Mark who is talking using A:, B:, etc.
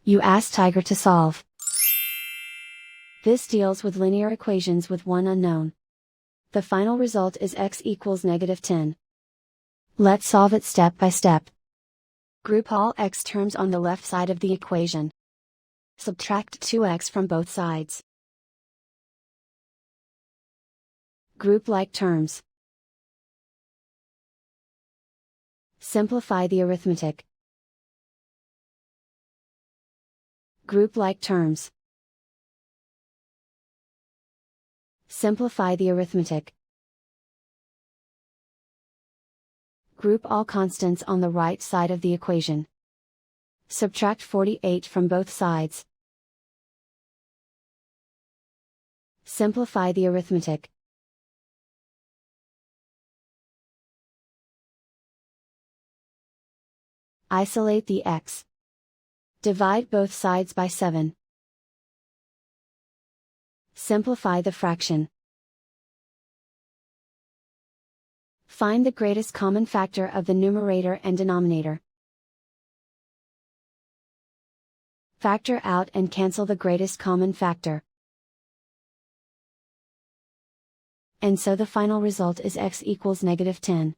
A: You ask Tiger to solve. This deals with linear equations with one unknown. The final result is x equals -10. Let's solve it step by step. Group all x terms on the left side of the equation. Subtract 2x from both sides. Group like terms. Simplify the arithmetic. Group like terms. Simplify the arithmetic. Group all constants on the right side of the equation. Subtract 48 from both sides. Simplify the arithmetic. Isolate the x. Divide both sides by 7. Simplify the fraction. Find the greatest common factor of the numerator and denominator. Factor out and cancel the greatest common factor. And so the final result is x equals -10.